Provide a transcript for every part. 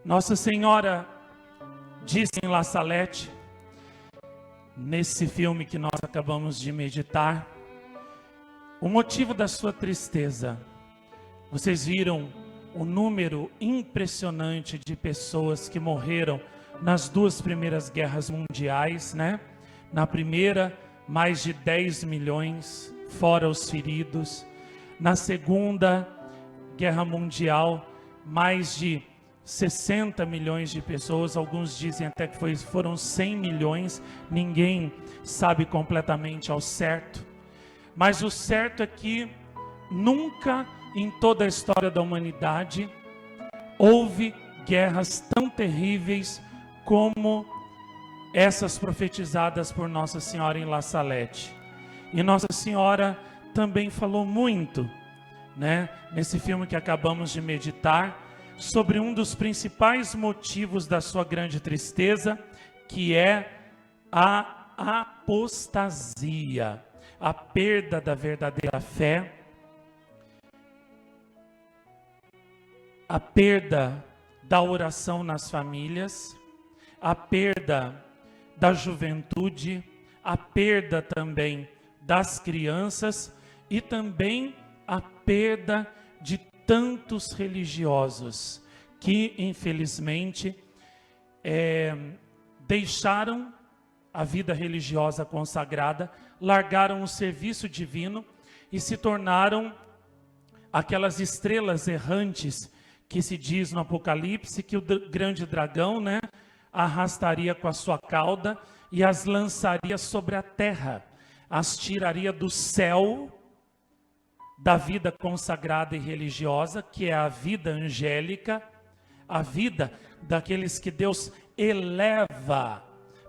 Nossa Senhora disse em La Salette, nesse filme que nós acabamos de meditar, o motivo da sua tristeza. Vocês viram o número impressionante de pessoas que morreram nas duas primeiras guerras mundiais, né? Na primeira, mais de 10 milhões, fora os feridos. Na segunda guerra mundial, mais de 60 milhões de pessoas, alguns dizem até que foram 100 milhões, ninguém sabe completamente ao certo. Mas o certo é que nunca em toda a história da humanidade houve guerras tão terríveis como essas profetizadas por Nossa Senhora em La Salette. E Nossa Senhora também falou muito, né, nesse filme que acabamos de meditar, sobre um dos principais motivos da sua grande tristeza, que é a apostasia, a perda da verdadeira fé, a perda da oração nas famílias, a perda da juventude, a perda também das crianças e também a perda de tantos religiosos que, infelizmente, deixaram a vida religiosa consagrada, largaram o serviço divino e se tornaram aquelas estrelas errantes que se diz no Apocalipse que o grande dragão, né, arrastaria com a sua cauda e as lançaria sobre a terra, as tiraria do céu da vida consagrada e religiosa, que é a vida angélica, a vida daqueles que Deus eleva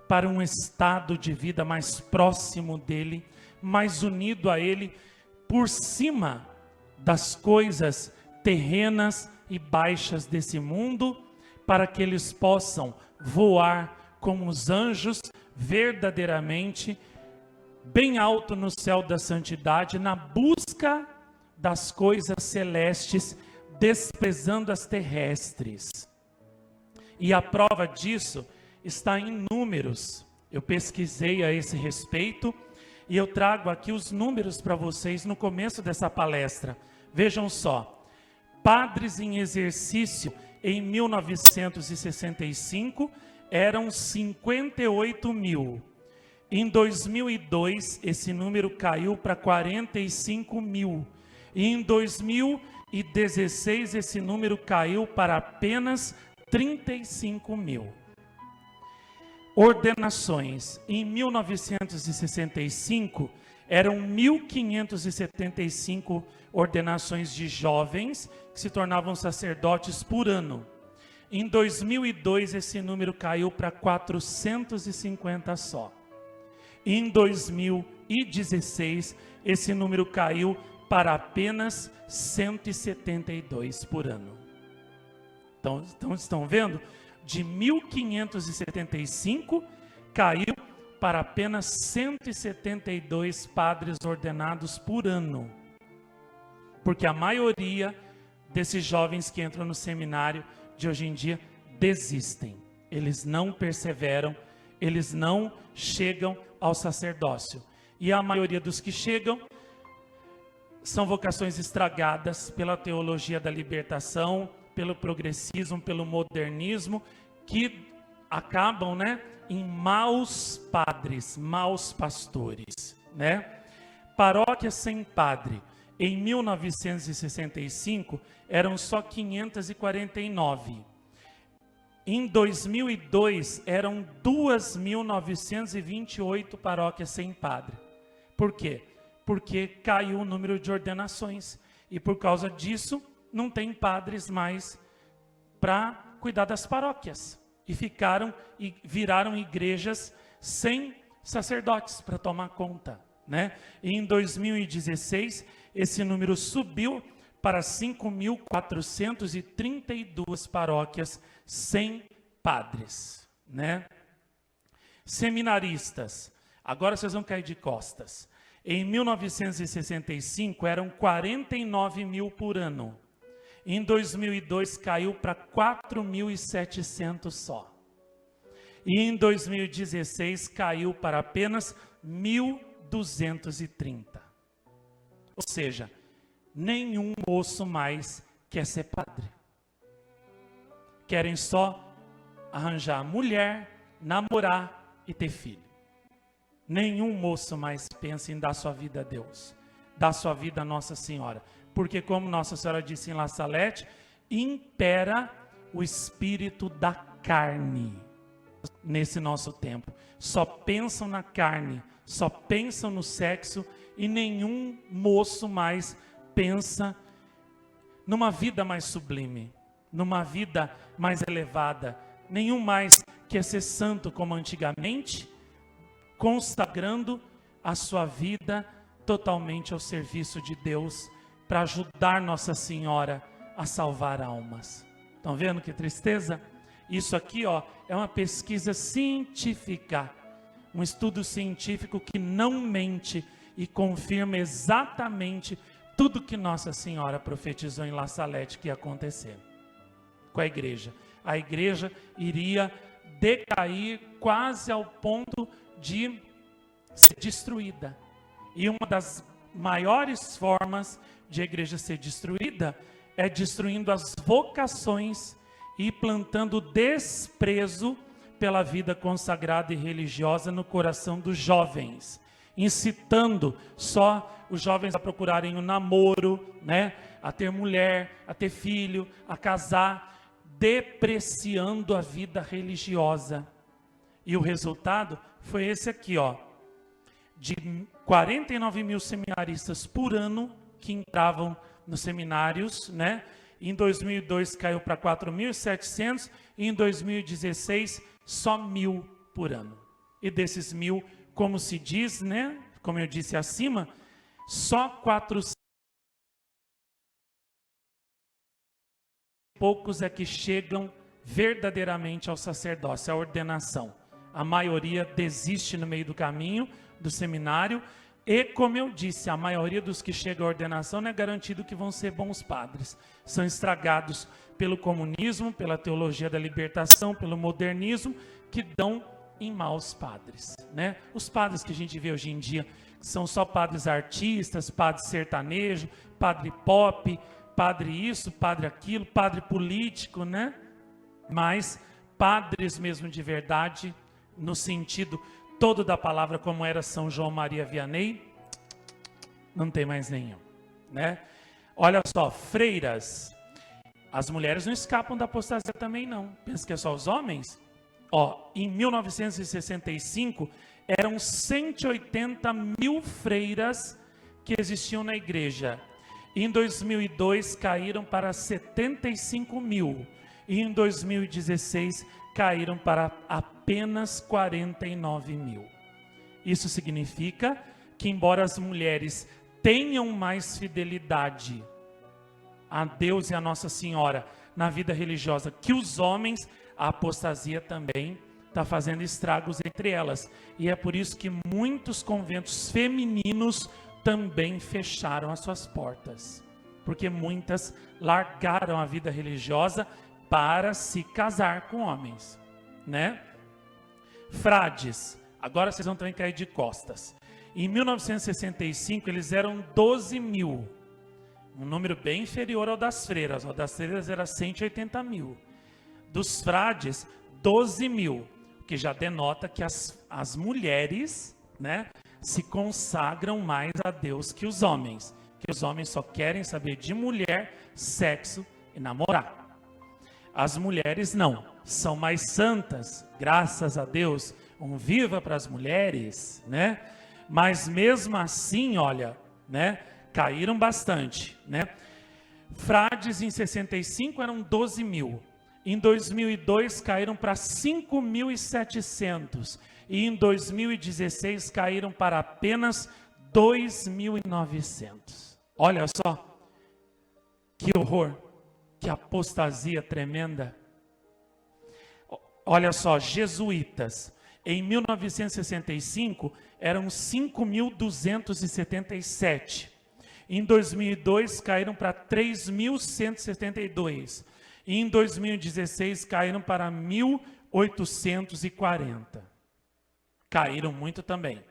para um estado de vida mais próximo dele, mais unido a ele, por cima das coisas terrenas e baixas desse mundo, para que eles possam voar como os anjos, verdadeiramente bem alto no céu da santidade, na busca das coisas celestes, desprezando as terrestres. E a prova disso está em números. Eu pesquisei a esse respeito e eu trago aqui os números para vocês no começo dessa palestra. Vejam só: padres em exercício em 1965 eram 58 mil. Em 2002, esse número caiu para 45 mil. E em 2016, esse número caiu para apenas 35 mil. Ordenações. Em 1965, eram 1.575 ordenações de jovens que se tornavam sacerdotes por ano. Em 2002, esse número caiu para 450 só. Em 2016, esse número caiu para apenas 172 por ano. Então estão vendo? De 1.575 caiu para apenas 172 padres ordenados por ano. Porque a maioria desses jovens que entram no seminário de hoje em dia desistem. Eles não perseveram, eles não chegam ao sacerdócio. E a maioria dos que chegam são vocações estragadas pela teologia da libertação, pelo progressismo, pelo modernismo, que acabam, né, em maus padres, maus pastores, né? Paróquias sem padre. Em 1965 eram só 549. Em 2002 eram 2.928 paróquias sem padre. Por quê? Porque caiu o número de ordenações e por causa disso não tem padres mais para cuidar das paróquias e viraram igrejas sem sacerdotes para tomar conta, né? E em 2016 esse número subiu para 5.432 paróquias sem padres, né? Seminaristas, agora vocês vão cair de costas. Em 1965 eram 49 mil por ano. Em 2002 caiu para 4.700 só. E em 2016 caiu para apenas 1.230. Ou seja, nenhum moço mais quer ser padre. Querem só arranjar mulher, namorar e ter filho. Nenhum moço mais pensa em dar sua vida a Deus, dar sua vida a Nossa Senhora. Porque, como Nossa Senhora disse em La Salette, impera o espírito da carne nesse nosso tempo. Só pensam na carne, só pensam no sexo, e nenhum moço mais pensa numa vida mais sublime, numa vida mais elevada. Nenhum mais quer ser santo como antigamente, consagrando a sua vida totalmente ao serviço de Deus, para ajudar Nossa Senhora a salvar almas. Estão vendo que tristeza? Isso aqui, ó, é uma pesquisa científica, um estudo científico que não mente e confirma exatamente tudo que Nossa Senhora profetizou em La Salette que ia acontecer com a igreja. A igreja iria decair quase ao ponto de ser destruída. E uma das maiores formas de a igreja ser destruída é destruindo as vocações e plantando desprezo pela vida consagrada e religiosa no coração dos jovens, incitando só os jovens a procurarem o namoro, né? A ter mulher, a ter filho, a casar, depreciando a vida religiosa. E o resultado foi esse aqui, ó, de 49 mil seminaristas por ano que entravam nos seminários, né? Em 2002 caiu para 4.700 e em 2016 só 1.000 por ano. E desses 1.000, como se diz, né? Como eu disse acima, só 400 e poucos é que chegam verdadeiramente ao sacerdócio, à ordenação. A maioria desiste no meio do caminho do seminário. E, como eu disse, a maioria dos que chegam à ordenação não é garantido que vão ser bons padres. São estragados pelo comunismo, pela teologia da libertação, pelo modernismo, que dão em maus padres, né? Os padres que a gente vê hoje em dia são só padres artistas, padre sertanejo, padre pop, padre isso, padre aquilo, padre político, né? Mas padres mesmo de verdade, no sentido todo da palavra, como era São João Maria Vianney, não tem mais nenhum, né? Olha só, freiras, as mulheres não escapam da apostasia também não, pensa que é só os homens? Ó, em 1965, eram 180 mil freiras que existiam na igreja. Em 2002, caíram para 75 mil. E em 2016, caíram para apenas 49 mil. Isso significa que, embora as mulheres tenham mais fidelidade a Deus e a Nossa Senhora na vida religiosa que os homens, a apostasia também está fazendo estragos entre elas. E é por isso que muitos conventos femininos também fecharam as suas portas. Porque muitas largaram a vida religiosa para se casar com homens, né? Frades, agora vocês vão também cair de costas. Em 1965 eles eram 12 mil, um número bem inferior ao das freiras. O das freiras era 180 mil. Dos frades, 12 mil, que já denota que as mulheres, né, se consagram mais a Deus que os homens. Que os homens só querem saber de mulher, sexo e namorar. As mulheres não, são mais santas, graças a Deus, um viva para as mulheres, né? Mas mesmo assim, olha, né, caíram bastante, né? Frades em 65 eram 12 mil, em 2002 caíram para 5.700 e em 2016 caíram para apenas 2.900. Olha só, que horror! Que apostasia tremenda. Olha só, jesuítas, em 1965 eram 5.277. Em 2002, caíram para 3.172. E em 2016, caíram para 1.840. Caíram muito também.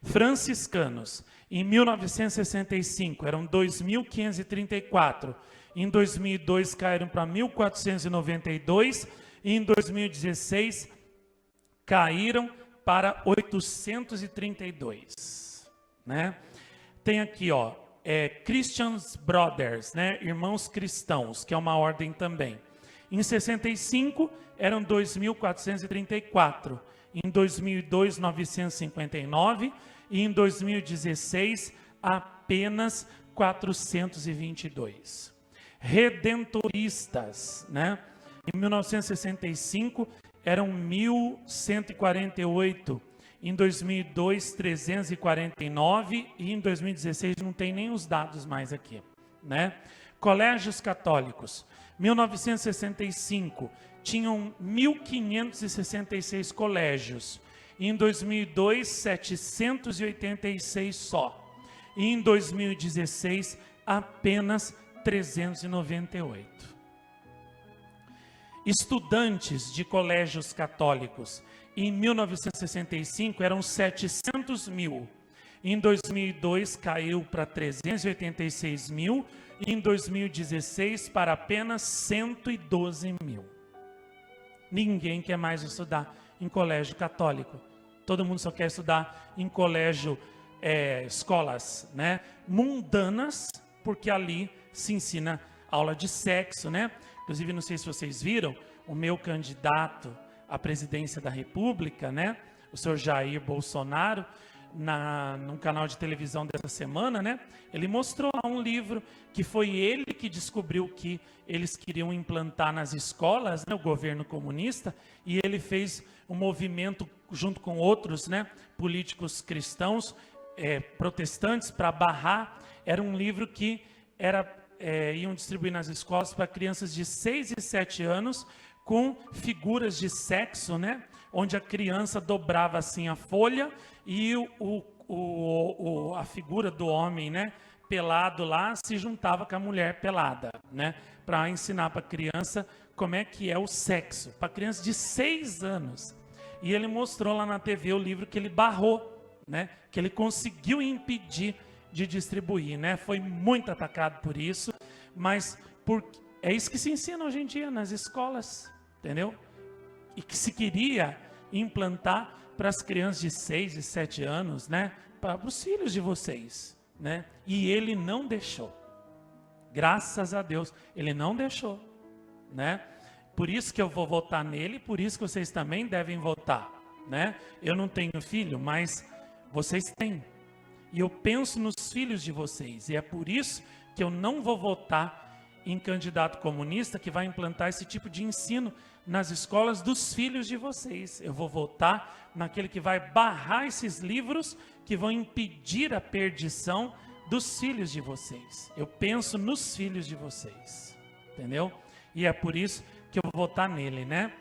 Franciscanos, em 1965, eram 2.534. Em 2002, caíram para 1.492. E em 2016, caíram para 832. Né? Tem aqui, ó, Christians Brothers, né? Irmãos cristãos, que é uma ordem também. Em 65, eram 2.434. Em 2002, 959. E em 2016, apenas 422. Redentoristas, né? Em 1965, eram 1.148. Em 2002, 349. E em 2016, não tem nem os dados mais aqui, né? Colégios católicos. 1965, tinham 1.566 colégios. Em 2002, 786 só. E em 2016, apenas 398. Estudantes de colégios católicos. Em 1965, eram 700 mil. Em 2002, caiu para 386 mil. E em 2016, para apenas 112 mil. Ninguém quer mais estudar em colégio católico. Todo mundo só quer estudar em colégio, escolas, né, mundanas, porque ali se ensina aula de sexo, né? Inclusive, não sei se vocês viram, o meu candidato à presidência da República, né, o senhor Jair Bolsonaro, num canal de televisão dessa semana, né, ele mostrou lá um livro que foi ele que descobriu que eles queriam implantar nas escolas, né, o governo comunista, e ele fez um movimento junto com outros, né, políticos cristãos, protestantes, para barrar. Era um livro que iam distribuir nas escolas para crianças de 6 e 7 anos, com figuras de sexo, né, onde a criança dobrava assim a folha e a figura do homem, né, pelado lá, se juntava com a mulher pelada, né, para ensinar para a criança como é que é o sexo, para criança de 6 anos. E ele mostrou lá na TV o livro que ele barrou, né, que ele conseguiu impedir de distribuir, né, foi muito atacado por isso, mas é isso que se ensina hoje em dia nas escolas, entendeu? E que se queria implantar para as crianças de 6 e 7 anos, né, para os filhos de vocês, né, e ele não deixou. Graças a Deus, ele não deixou, né? Por isso que eu vou votar nele, por isso que vocês também devem votar, né? Eu não tenho filho, mas vocês têm. E eu penso nos filhos de vocês, e é por isso que eu não vou votar em candidato comunista que vai implantar esse tipo de ensino nas escolas dos filhos de vocês. Eu vou votar naquele que vai barrar esses livros que vão impedir a perdição dos filhos de vocês. Eu penso nos filhos de vocês, entendeu? E é por isso que eu vou votar nele, né?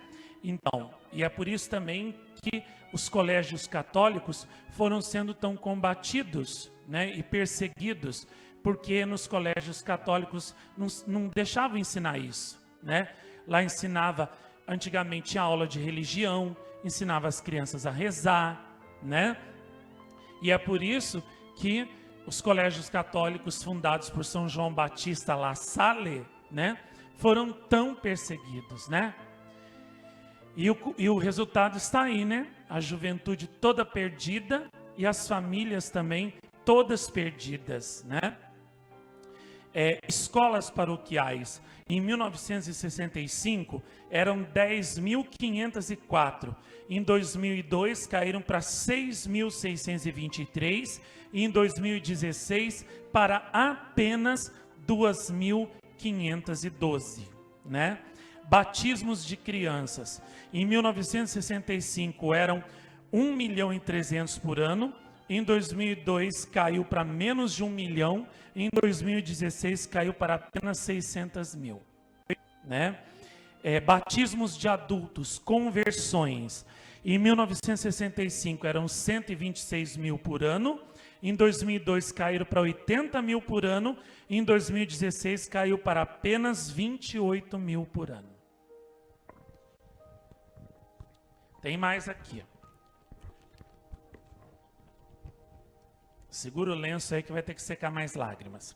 Então, e é por isso também que os colégios católicos foram sendo tão combatidos, né, e perseguidos, porque nos colégios católicos não deixavam ensinar isso, né? Lá ensinava, antigamente, a aula de religião, ensinava as crianças a rezar, né? E é por isso que os colégios católicos fundados por São João Batista La Salle, né, foram tão perseguidos, né? E o resultado está aí, né? A juventude toda perdida e as famílias também todas perdidas, né? Escolas paroquiais, em 1965, eram 10.504. Em 2002, caíram para 6.623. E em 2016, para apenas 2.512, né? Batismos de crianças. Em 1965, eram 1.300.000 por ano. Em 2002 caiu para menos de 1 milhão, em 2016 caiu para apenas 600.000, né? Batismos de adultos, conversões, em 1965 eram 126.000 por ano, Em 2002 caíram para 80 mil por ano. Em 2016 caiu para apenas 28 mil por ano. Tem mais aqui. Segura o lenço aí que vai ter que secar mais lágrimas.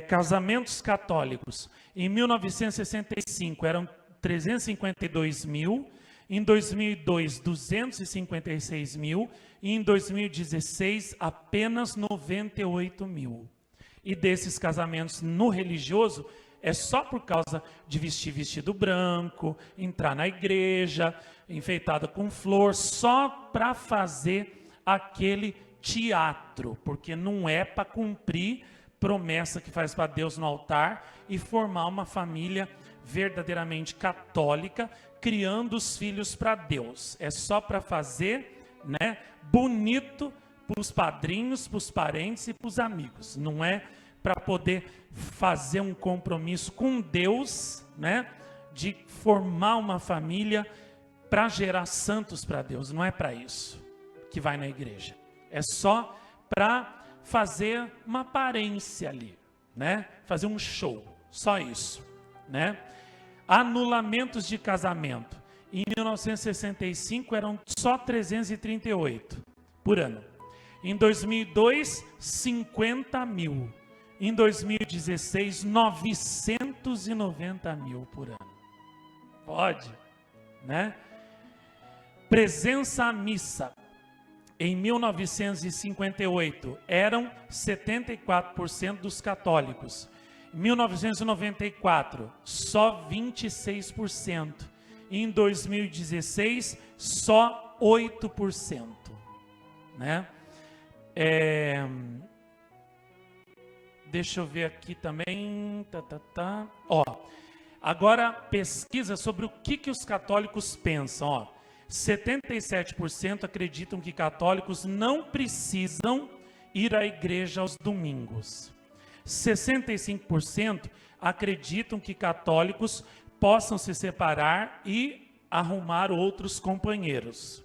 Casamentos católicos. Em 1965 eram 352 mil. Em 2002, 256 mil. E em 2016, apenas 98 mil. E desses casamentos no religioso, é só por causa de vestir vestido branco, entrar na igreja, enfeitada com flor, só para fazer aquele teatro, porque não é para cumprir promessa que faz para Deus no altar e formar uma família verdadeiramente católica, criando os filhos para Deus. É só para fazer, né, bonito para os padrinhos, para os parentes e para os amigos. Não é para poder fazer um compromisso com Deus, né, de formar uma família para gerar santos para Deus. Não é para isso que vai na igreja. É só para fazer uma aparência ali, né? Fazer um show, só isso, né? Anulamentos de casamento. Em 1965 eram só 338 por ano. Em 2002, 50 mil. Em 2016, 990 mil por ano. Pode, né? Presença à missa. Em 1958, eram 74% dos católicos. Em 1994, só 26%. Em 2016, só 8%. Né? Deixa eu ver aqui também. Ó, agora, pesquisa sobre o que os católicos pensam. Ó. 77% acreditam que católicos não precisam ir à igreja aos domingos. 65% acreditam que católicos possam se separar e arrumar outros companheiros.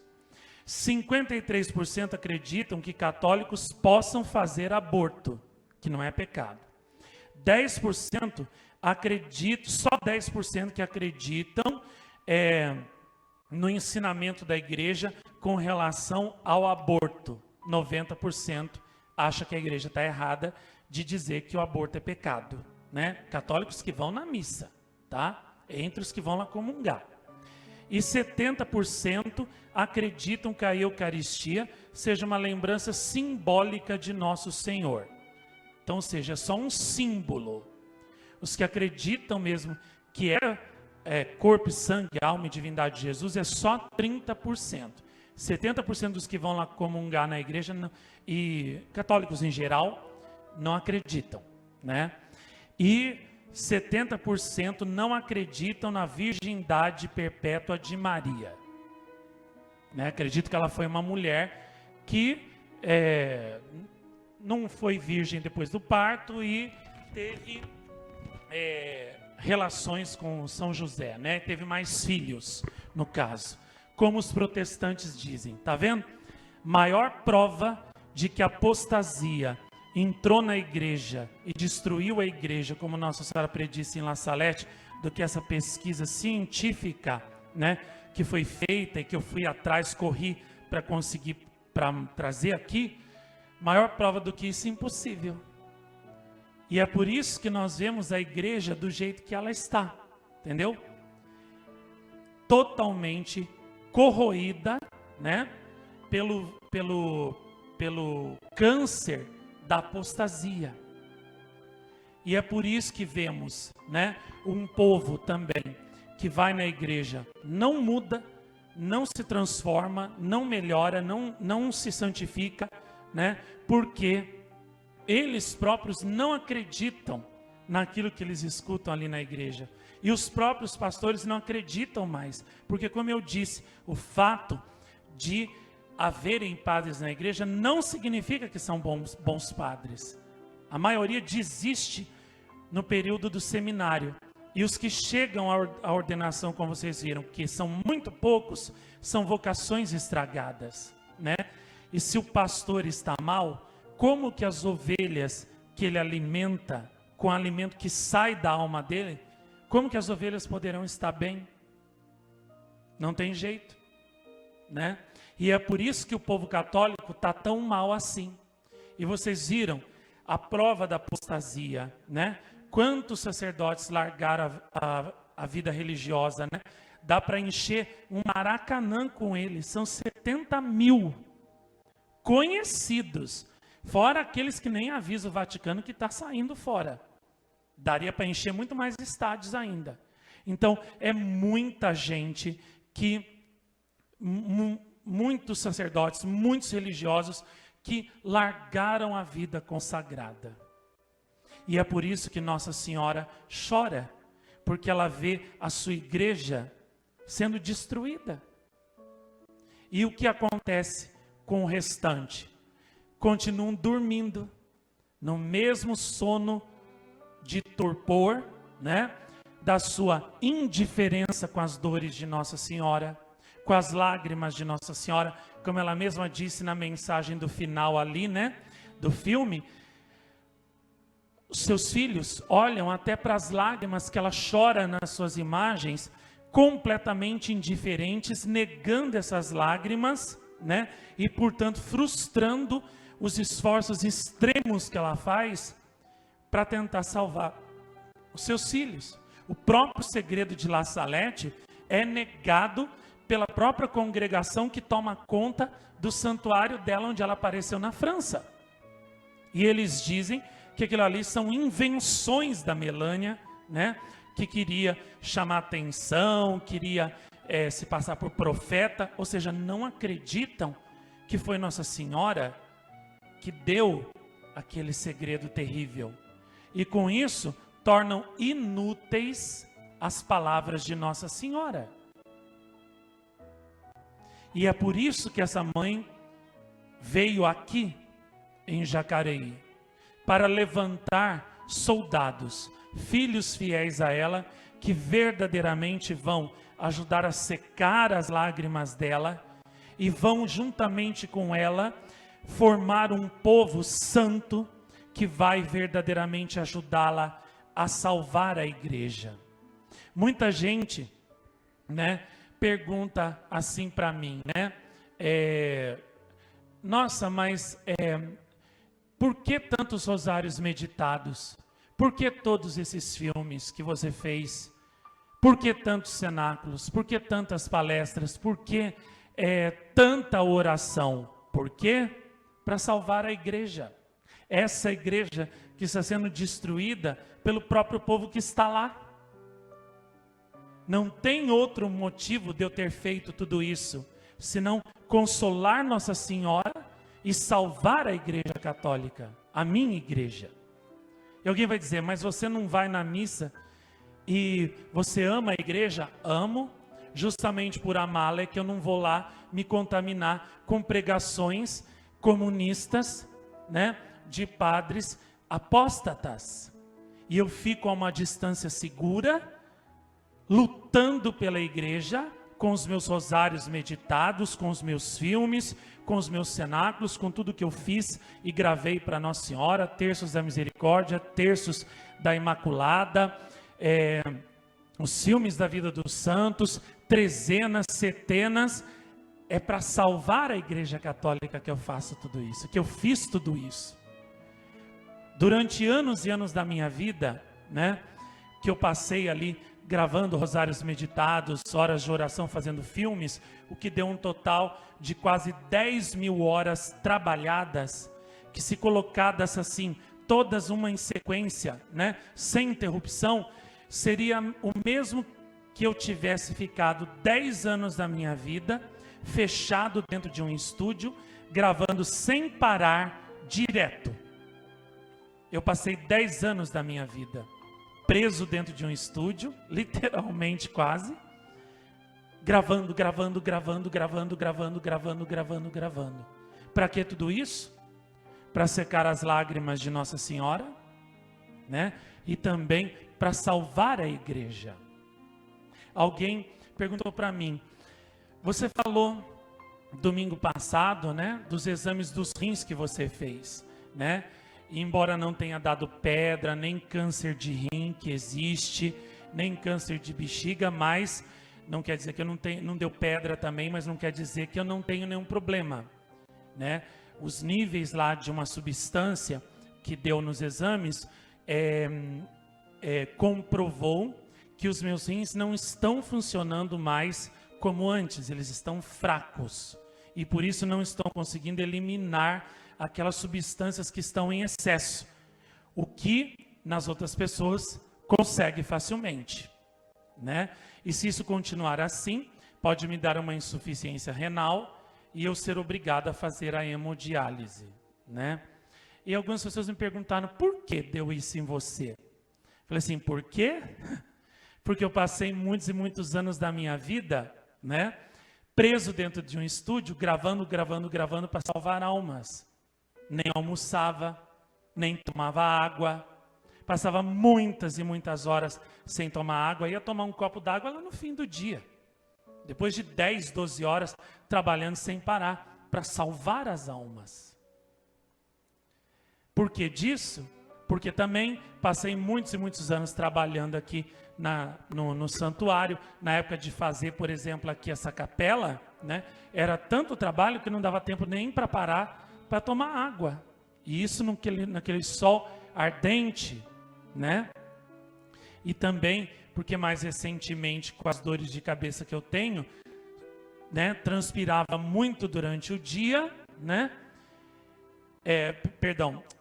53% acreditam que católicos possam fazer aborto, que não é pecado. 10% acreditam, só 10% que acreditam no ensinamento da igreja com relação ao aborto. 90% acha que a igreja está errada de dizer que o aborto é pecado, né? Católicos que vão na missa, tá? Entre os que vão lá comungar. E 70% acreditam que a Eucaristia seja uma lembrança simbólica de Nosso Senhor. Então, ou seja, é só um símbolo. Os que acreditam mesmo que corpo, sangue, alma e divindade de Jesus é só 30%. 70% dos que vão lá comungar na igreja e católicos em geral não acreditam, né? E 70% não acreditam na virgindade perpétua de Maria, né? Acredito que ela foi uma mulher que não foi virgem depois do parto e teve relações com São José, né? Teve mais filhos, no caso, como os protestantes dizem, tá vendo? Maior prova de que a apostasia entrou na igreja e destruiu a igreja, como Nossa Senhora predisse em La Salette, do que essa pesquisa científica, né, que foi feita e que eu fui atrás, corri para conseguir trazer aqui. Maior prova do que isso, impossível. E é por isso que nós vemos a igreja do jeito que ela está, entendeu? Totalmente corroída, né, pelo câncer da apostasia. E é por isso que vemos, né, um povo também que vai na igreja, não muda, não se transforma, não melhora, não se santifica, né, porque eles próprios não acreditam naquilo que eles escutam ali na igreja. E os próprios pastores não acreditam mais, porque, como eu disse, o fato de haverem padres na igreja não significa que são bons padres. A maioria desiste no período do seminário. E os que chegam à ordenação, como vocês viram, que são muito poucos, são vocações estragadas, né? E se o pastor está mal, como que as ovelhas que ele alimenta, com o alimento que sai da alma dele, como que as ovelhas poderão estar bem? Não tem jeito, né? E é por isso que o povo católico está tão mal assim. E vocês viram a prova da apostasia, né? Quantos sacerdotes largaram a vida religiosa, né? Dá para encher um Maracanã com eles, são 70 mil conhecidos, fora aqueles que nem avisa o Vaticano que está saindo fora. Daria para encher muito mais estádios ainda. Então, é muita gente que, muitos sacerdotes, muitos religiosos que largaram a vida consagrada. E é por isso que Nossa Senhora chora, porque ela vê a sua igreja sendo destruída. E o que acontece com o restante? Continuam dormindo no mesmo sono de torpor, né? Da sua indiferença com as dores de Nossa Senhora, com as lágrimas de Nossa Senhora, como ela mesma disse na mensagem do final ali, né? Do filme. Os seus filhos olham até para as lágrimas que ela chora nas suas imagens, completamente indiferentes, negando essas lágrimas, né? E, portanto, frustrando os esforços extremos que ela faz para tentar salvar os seus filhos. O próprio segredo de La Salette é negado pela própria congregação que toma conta do santuário dela, onde ela apareceu na França. E eles dizem que aquilo ali são invenções da Melânia, né? Que queria chamar atenção, queria se passar por profeta, ou seja, não acreditam que foi Nossa Senhora que deu aquele segredo terrível. E com isso, tornam inúteis as palavras de Nossa Senhora. E é por isso que essa mãe veio aqui em Jacareí, para levantar soldados, filhos fiéis a ela, que verdadeiramente vão ajudar a secar as lágrimas dela e vão juntamente com ela formar um povo santo que vai verdadeiramente ajudá-la a salvar a igreja. Muita gente, né, pergunta assim para mim, né? Nossa, mas por que tantos rosários meditados? Por que todos esses filmes que você fez? Por que tantos cenáculos? Por que tantas palestras? Por que tanta oração? Por quê? Para salvar a igreja. Essa igreja que está sendo destruída pelo próprio povo que está lá. Não tem outro motivo de eu ter feito tudo isso, senão consolar Nossa Senhora e salvar a igreja católica, a minha igreja. E alguém vai dizer, mas você não vai na missa e você ama a igreja? Amo, justamente por amá-la é que eu não vou lá me contaminar com pregações comunistas, né, de padres apóstatas. E eu fico a uma distância segura, lutando pela igreja, com os meus rosários meditados, com os meus filmes, com os meus cenáculos, com tudo que eu fiz e gravei para Nossa Senhora, terços da misericórdia, terços da Imaculada, os filmes da vida dos santos, trezenas, setenas. É para salvar a igreja católica que eu faço tudo isso, que eu fiz tudo isso. Durante anos e anos da minha vida, né, que eu passei ali gravando rosários meditados, horas de oração, fazendo filmes, o que deu um total de quase 10 mil horas trabalhadas, que se colocadas assim, todas uma em sequência, né, sem interrupção, seria o mesmo que eu tivesse ficado 10 anos da minha vida, fechado dentro de um estúdio, gravando sem parar, direto. Eu passei 10 anos da minha vida preso dentro de um estúdio, literalmente quase, gravando. Para que tudo isso? Para secar as lágrimas de Nossa Senhora, né? E também para salvar a igreja. Alguém perguntou para mim, você falou domingo passado, né, dos exames dos rins que você fez. né? E embora não tenha dado pedra, nem câncer de rim que existe, nem câncer de bexiga, mas não quer dizer que eu não deu pedra também, mas não quer dizer que eu não tenho nenhum problema, né? Os níveis lá de uma substância que deu nos exames comprovou que os meus rins não estão funcionando mais como antes, eles estão fracos e por isso não estão conseguindo eliminar aquelas substâncias que estão em excesso, o que nas outras pessoas consegue facilmente, né? E se isso continuar assim, pode me dar uma insuficiência renal e eu ser obrigado a fazer a hemodiálise, né? E algumas pessoas me perguntaram, por que deu isso em você? Falei assim, por quê? Porque eu passei muitos e muitos anos da minha vida, né, preso dentro de um estúdio, gravando para salvar almas. Nem almoçava, nem tomava água, passava muitas e muitas horas sem tomar água, ia tomar um copo d'água lá no fim do dia. Depois de 10, 12 horas trabalhando sem parar, para salvar as almas. Por que disso? Porque também passei muitos e muitos anos trabalhando aqui no santuário, na época de fazer, por exemplo, aqui essa capela, né? Era tanto trabalho que não dava tempo nem para parar para tomar água. E isso naquele sol ardente, né? E também porque mais recentemente, com as dores de cabeça que eu tenho, né? Transpirava muito durante o dia, né?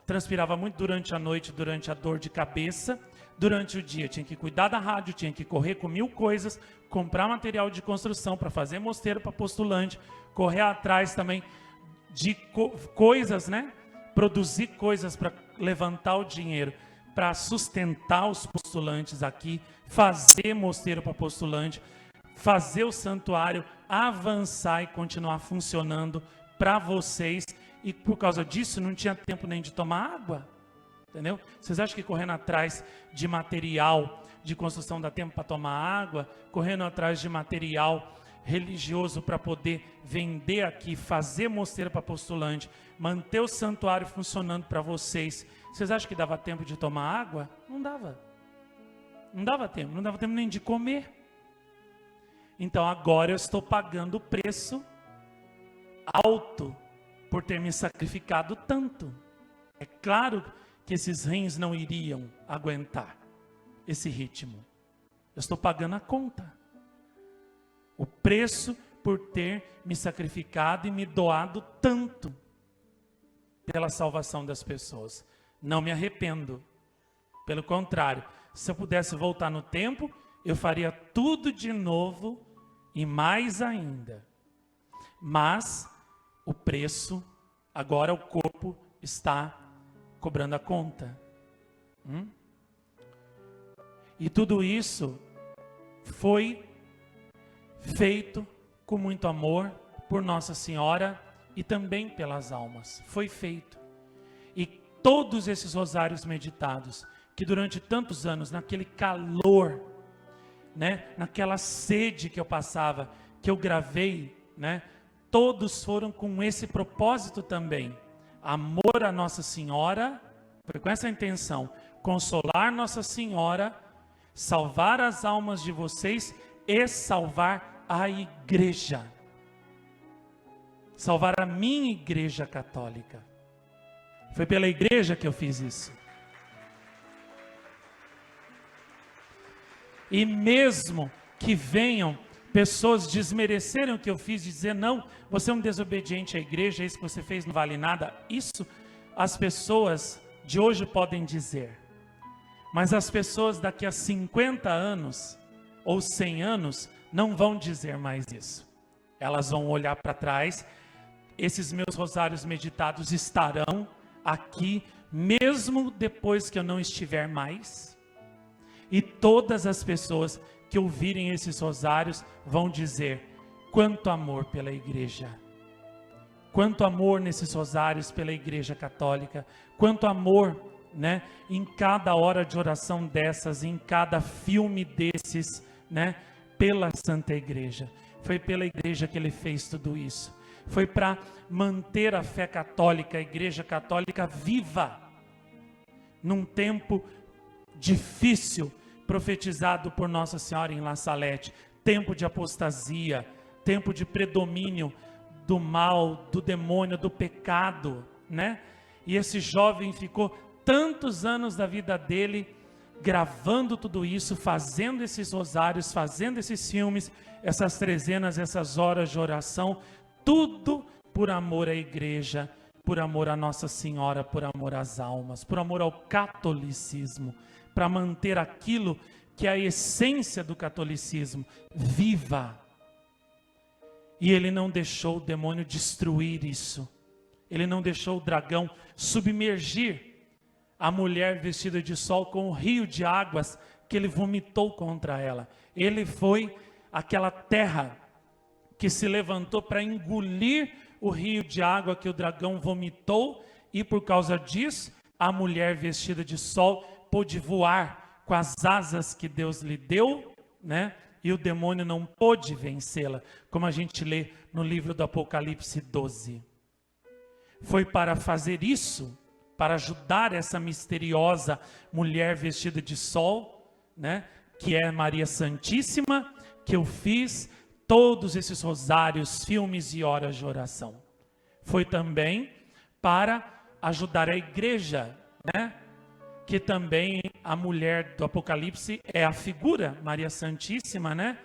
Transpirava muito durante a noite, durante a dor de cabeça. Durante o dia tinha que cuidar da rádio, tinha que correr com 1000 coisas, comprar material de construção para fazer mosteiro para postulante, correr atrás também de coisas, né? Produzir coisas para levantar o dinheiro, para sustentar os postulantes aqui, fazer mosteiro para postulante, fazer o santuário avançar e continuar funcionando para vocês. E por causa disso não tinha tempo nem de tomar água, entendeu? Vocês acham que correndo atrás de material de construção dá tempo para tomar água? Correndo atrás de material religioso para poder vender aqui, fazer mosteiro para postulante, manter o santuário funcionando para vocês, vocês acham que dava tempo de tomar água? Não dava. Não dava tempo nem de comer. Então agora eu estou pagando o preço alto por ter me sacrificado tanto. É claro que esses rins não iriam aguentar esse ritmo. Eu estou pagando a conta. O preço por ter me sacrificado e me doado tanto pela salvação das pessoas. Não me arrependo. Pelo contrário, se eu pudesse voltar no tempo, eu faria tudo de novo e mais ainda. Mas o preço, agora o corpo está cobrando a conta. E tudo isso foi feito com muito amor por Nossa Senhora e também pelas almas. Foi feito. E todos esses rosários meditados, que durante tantos anos, naquele calor, né, naquela sede que eu passava, que eu gravei, né, todos foram com esse propósito também. Amor a Nossa Senhora, foi com essa intenção, consolar Nossa Senhora, salvar as almas de vocês e salvar a igreja. Salvar a minha igreja católica. Foi pela igreja que eu fiz isso. E mesmo que venham pessoas desmerecerem o que eu fiz, dizer, não, você é um desobediente à igreja, isso que você fez não vale nada. Isso as pessoas de hoje podem dizer. Mas as pessoas daqui a 50 anos ou 100 anos não vão dizer mais isso. Elas vão olhar para trás, esses meus rosários meditados estarão aqui, mesmo depois que eu não estiver mais. E todas as pessoas que ouvirem esses rosários vão dizer, quanto amor pela igreja. Quanto amor nesses rosários pela igreja católica. Quanto amor, né, em cada hora de oração dessas, em cada filme desses, né, pela Santa Igreja. Foi pela igreja que ele fez tudo isso. foi para manter a fé católica, a Igreja Católica viva, num tempo difícil, profetizado por Nossa Senhora em La Salete, tempo de apostasia, tempo de predomínio do mal, do demônio, do pecado, né? E esse jovem ficou tantos anos da vida dele gravando tudo isso, fazendo esses rosários, fazendo esses filmes, essas trezenas, essas horas de oração, tudo por amor à igreja, por amor a Nossa Senhora, por amor às almas, por amor ao catolicismo, para manter aquilo que é a essência do catolicismo viva. E ele não deixou o demônio destruir isso. Ele não deixou o dragão submergir a mulher vestida de sol com o rio de águas que ele vomitou contra ela. Ele foi aquela terra que se levantou para engolir o rio de água que o dragão vomitou, e por causa disso, a mulher vestida de sol pôde voar com as asas que Deus lhe deu, né? E o demônio não pôde vencê-la, como a gente lê no livro do Apocalipse 12. Foi para fazer isso, para ajudar essa misteriosa mulher vestida de sol, né? Que é Maria Santíssima, que eu fiz todos esses rosários, filmes e horas de oração. Foi também para ajudar a igreja, né? Que também a mulher do Apocalipse é a figura, Maria Santíssima, né?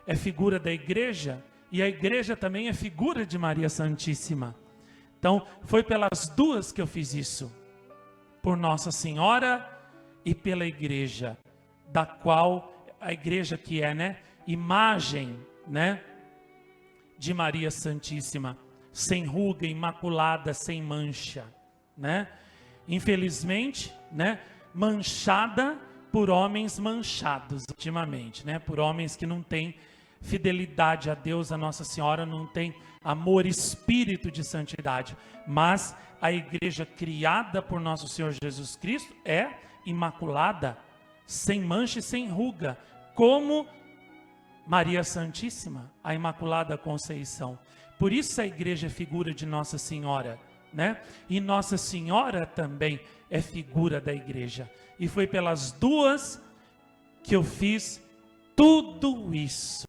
É figura da igreja, e a igreja também é figura de Maria Santíssima. Então, foi pelas duas que eu fiz isso. Por Nossa Senhora e pela igreja, da qual a igreja que é, né? Imagem, né? De Maria Santíssima, sem ruga, imaculada, sem mancha, né? Infelizmente, né? Manchada por homens manchados ultimamente, né? Por homens que não têm fidelidade a Deus, a Nossa Senhora, não tem amor, espírito de santidade. Mas a igreja criada por nosso Senhor Jesus Cristo é imaculada, sem mancha e sem ruga, como Maria Santíssima, a Imaculada Conceição. Por isso a igreja é figura de Nossa Senhora, né? E Nossa Senhora também é figura da igreja. E foi pelas duas que eu fiz tudo isso,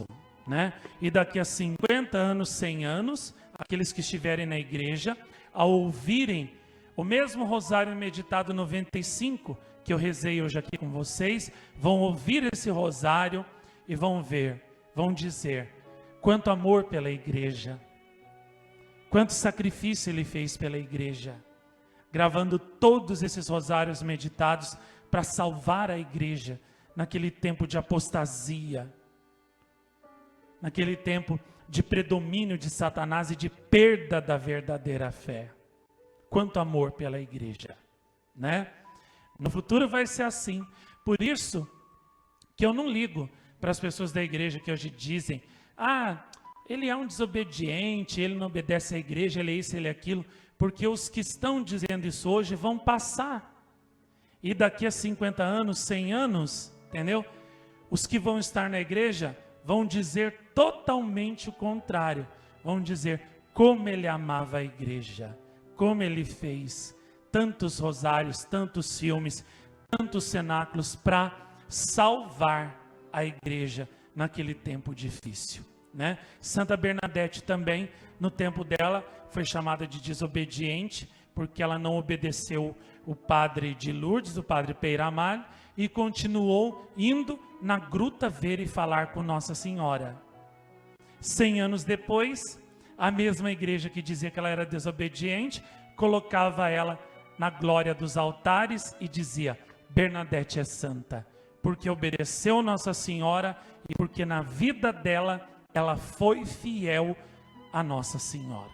né? E daqui a 50 anos, 100 anos, aqueles que estiverem na igreja, ao ouvirem o mesmo rosário meditado 95, que eu rezei hoje aqui com vocês, vão ouvir esse rosário e vão ver, vão dizer, quanto amor pela igreja, quanto sacrifício ele fez pela igreja, gravando todos esses rosários meditados para salvar a igreja naquele tempo de apostasia, naquele tempo de predomínio de Satanás e de perda da verdadeira fé. Quanto amor pela igreja, né? No futuro vai ser assim. Por isso que eu não ligo para as pessoas da igreja que hoje dizem, ele é um desobediente, ele não obedece à igreja, ele é isso, ele é aquilo, porque os que estão dizendo isso hoje vão passar. E daqui a 50 anos, 100 anos, entendeu? Os que vão estar na igreja vão dizer totalmente o contrário. Vão dizer como ele amava a igreja, como ele fez tantos rosários, tantos filmes, tantos cenáculos para salvar a igreja naquele tempo difícil, né? Santa Bernadette também, no tempo dela, foi chamada de desobediente, porque ela não obedeceu o padre de Lourdes, o padre Peyramalho, e continuou indo na gruta ver e falar com Nossa Senhora. 100 anos depois, a mesma igreja que dizia que ela era desobediente, colocava ela na glória dos altares e dizia, Bernadette é santa, porque obedeceu Nossa Senhora e porque na vida dela, ela foi fiel a Nossa Senhora.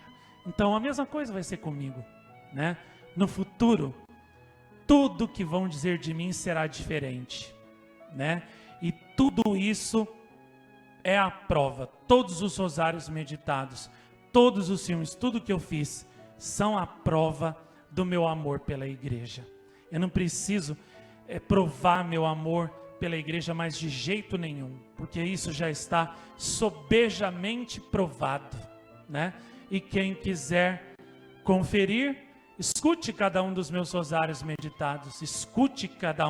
Então a mesma coisa vai ser comigo, né? No futuro, tudo que vão dizer de mim será diferente, né? E tudo isso é a prova. Todos os rosários meditados, todos os filmes, tudo que eu fiz, são a prova do meu amor pela igreja. Eu não preciso provar meu amor pela igreja mais de jeito nenhum, porque isso já está sobejamente provado, né? e quem quiser conferir, escute cada um dos meus rosários meditados, escute cada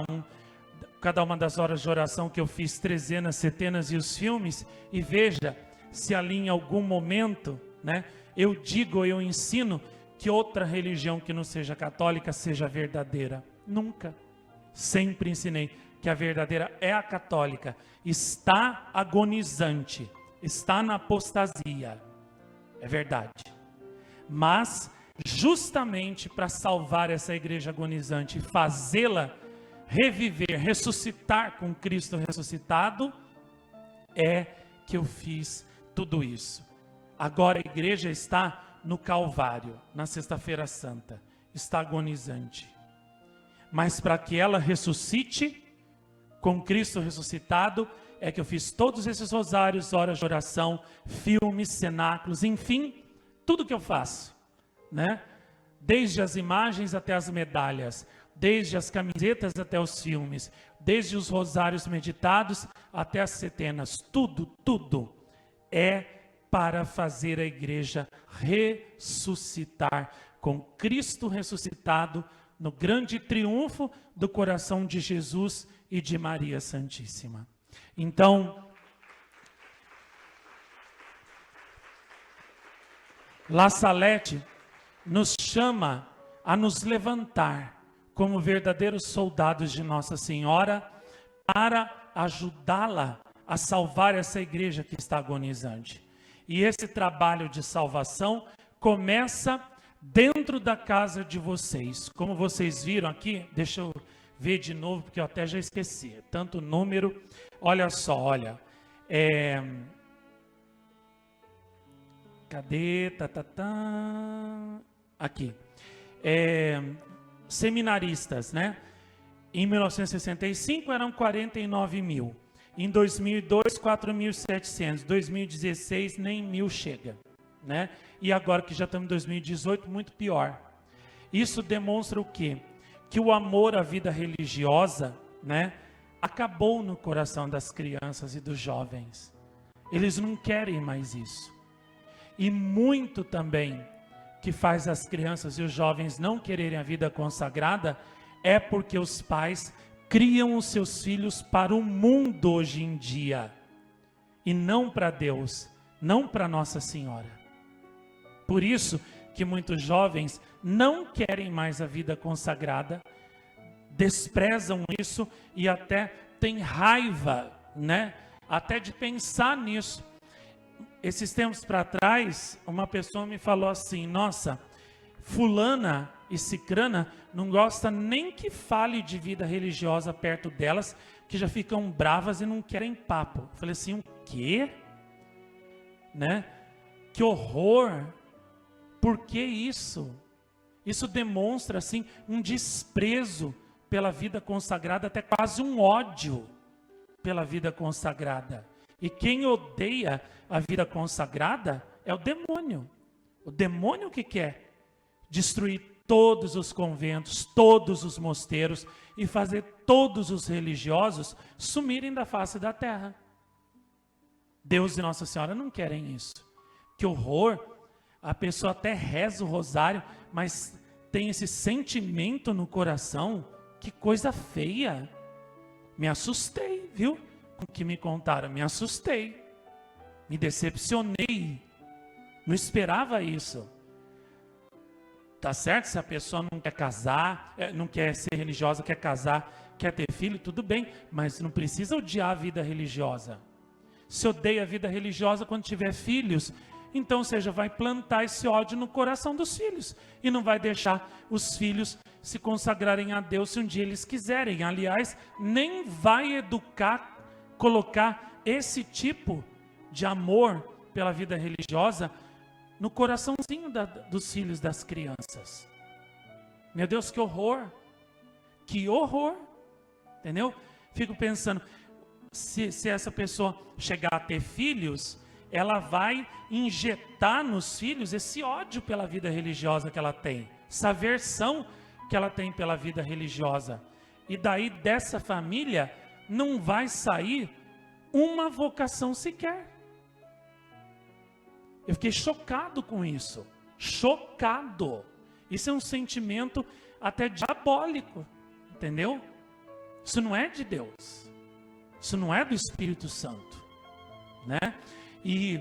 uma das horas de oração que eu fiz, trezenas, setenas e os filmes, e veja se ali em algum momento, né, eu digo, eu ensino que outra religião que não seja católica seja verdadeira. Nunca. Sempre ensinei que a verdadeira é a católica. Está agonizante, está na apostasia. É verdade. Mas, justamente para salvar essa igreja agonizante e fazê-la reviver, ressuscitar com Cristo ressuscitado, é que eu fiz tudo isso. Agora a igreja está no Calvário, na Sexta-feira Santa, está agonizante. Mas para que ela ressuscite com Cristo ressuscitado, é que eu fiz todos esses rosários, horas de oração, filmes, cenáculos, enfim, tudo que eu faço, né? Desde as imagens até as medalhas, desde as camisetas até os filmes, desde os rosários meditados até as setenas, tudo é para fazer a igreja ressuscitar com Cristo ressuscitado no grande triunfo do coração de Jesus e de Maria Santíssima. Então, La Salette nos chama a nos levantar como verdadeiros soldados de Nossa Senhora para ajudá-la a salvar essa igreja que está agonizante. E esse trabalho de salvação começa dentro da casa de vocês. Como vocês viram aqui, deixa eu ver de novo, porque eu até já esqueci. Tanto número, olha só, olha. Cadê? Aqui. Seminaristas, né? Em 1965 eram 49 mil. Em 2002, 4.700. 2016, nem 1.000 chega, né? E agora que já estamos em 2018, muito pior. Isso demonstra o quê? Que o amor à vida religiosa, né, acabou no coração das crianças e dos jovens. Eles não querem mais isso. E muito também que faz as crianças e os jovens não quererem a vida consagrada é porque os pais criam os seus filhos para o mundo hoje em dia e não para Deus, não para Nossa Senhora. Por isso que muitos jovens não querem mais a vida consagrada, desprezam isso e até têm raiva, né? Até de pensar nisso. Esses tempos para trás, uma pessoa me falou assim: nossa, fulana e cicrana não gosta nem que fale de vida religiosa perto delas, que já ficam bravas e não querem papo. Eu falei assim, o quê? Né? Que horror! Por que isso? Isso demonstra assim um desprezo pela vida consagrada, até quase um ódio pela vida consagrada. E quem odeia a vida consagrada é o demônio. O demônio que quer destruir todos os conventos, todos os mosteiros e fazer todos os religiosos sumirem da face da terra. Deus e Nossa Senhora não querem isso. Que horror! A pessoa até reza o rosário, mas tem esse sentimento no coração. Que coisa feia. Me assustei, viu? Com o que me contaram, me assustei. Me decepcionei. Não esperava isso. Tá certo? Se a pessoa não quer casar, não quer ser religiosa, quer casar, quer ter filho, tudo bem. Mas não precisa odiar a vida religiosa. Se odeia a vida religiosa quando tiver filhos, então, ou seja, vai plantar esse ódio no coração dos filhos. E não vai deixar os filhos se consagrarem a Deus se um dia eles quiserem. Aliás, nem vai educar, colocar esse tipo de amor pela vida religiosa no coraçãozinho dos filhos das crianças. Meu Deus, que horror! Que horror! Entendeu? Fico pensando, se essa pessoa chegar a ter filhos, ela vai injetar nos filhos esse ódio pela vida religiosa que ela tem, essa aversão que ela tem pela vida religiosa. E daí dessa família não vai sair uma vocação sequer. Eu fiquei chocado com isso. Chocado. Isso é um sentimento até diabólico, entendeu? Isso não é de Deus. Isso não é do Espírito Santo, né? E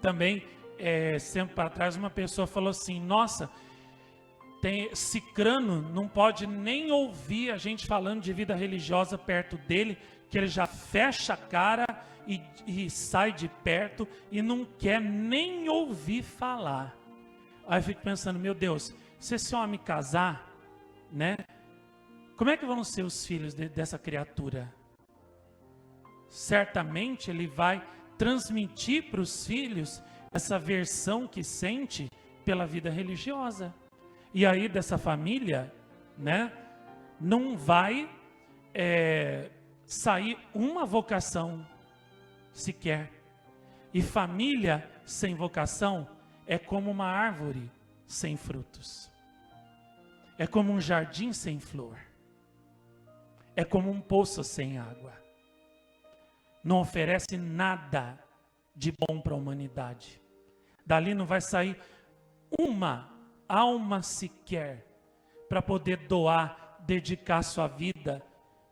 também, sempre para trás, uma pessoa falou assim: nossa, Cicrano não pode nem ouvir a gente falando de vida religiosa perto dele, que ele já fecha a cara e sai de perto e não quer nem ouvir falar. Aí eu fico pensando, meu Deus, se esse homem casar, né? Como é que vão ser os filhos dessa criatura? Certamente ele vai transmitir para os filhos essa versão que sente pela vida religiosa. E aí dessa família, né, não vai sair uma vocação sequer. E família sem vocação é como uma árvore sem frutos. É como um jardim sem flor. É como um poço sem água. Não oferece nada de bom para a humanidade. Dali não vai sair uma alma sequer para poder doar, dedicar sua vida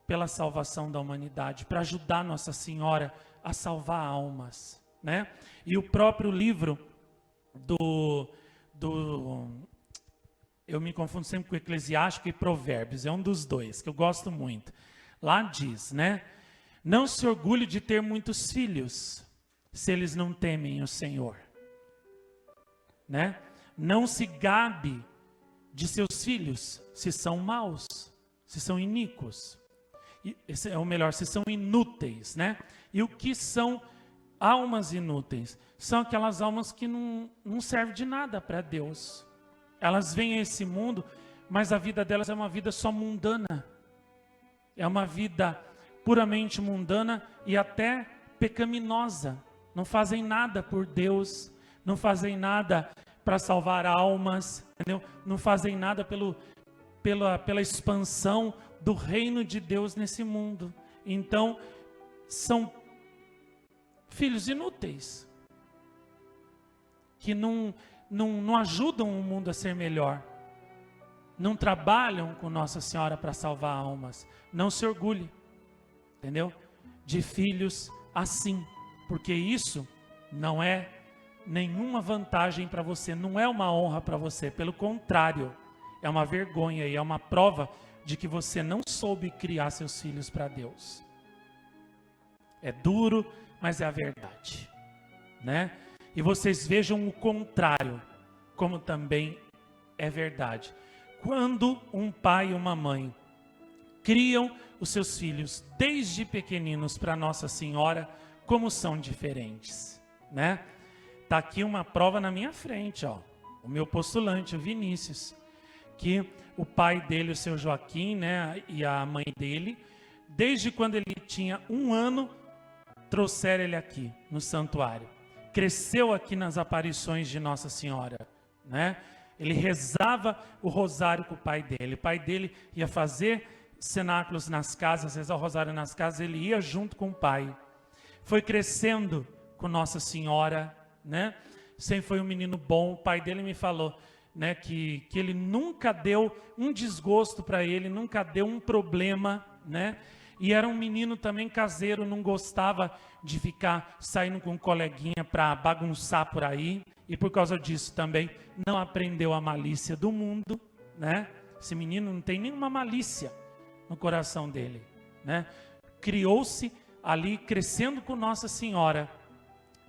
pela salvação da humanidade, para ajudar Nossa Senhora a salvar almas, né? E o próprio livro eu me confundo sempre com Eclesiástico e Provérbios, é um dos dois, que eu gosto muito. Lá diz, né? Não se orgulhe de ter muitos filhos, se eles não temem o Senhor, né? Não se gabe de seus filhos, se são maus, se são iníquos. Ou melhor, se são inúteis, né? E o que são almas inúteis? São aquelas almas que não servem de nada para Deus. Elas vêm a esse mundo, mas a vida delas é uma vida só mundana. É uma vida puramente mundana e até pecaminosa. Não fazem nada por Deus, não fazem nada para salvar almas, entendeu? Não fazem nada pela expansão do reino de Deus nesse mundo. Então, são filhos inúteis, que não ajudam o mundo a ser melhor, não trabalham com Nossa Senhora para salvar almas. Não se orgulhe, entendeu? De filhos assim, porque isso não é nenhuma vantagem para você, não é uma honra para você, pelo contrário, é uma vergonha e é uma prova de que você não soube criar seus filhos para Deus. É duro, mas é a verdade, né? E vocês vejam o contrário, como também é verdade. Quando um pai e uma mãe criam os seus filhos desde pequeninos para Nossa Senhora, como são diferentes, né? Tá aqui uma prova na minha frente, ó. O meu postulante, o Vinícius, que o pai dele, o seu Joaquim, né, e a mãe dele, desde quando ele tinha 1 ano, trouxeram ele aqui no santuário. Cresceu aqui nas aparições de Nossa Senhora, né? Ele rezava o rosário com o pai dele. O pai dele ia fazer cenáculos nas casas, rezar o rosário nas casas, ele ia junto com o pai. Foi crescendo com Nossa Senhora, né? Sempre foi um menino bom. O pai dele me falou, né, que ele nunca deu um desgosto para ele, nunca deu um problema, né? E era um menino também caseiro, não gostava de ficar saindo com um coleguinha para bagunçar por aí. E por causa disso também não aprendeu a malícia do mundo, né? Esse menino não tem nenhuma malícia no coração dele, né? Criou-se ali, crescendo com Nossa Senhora.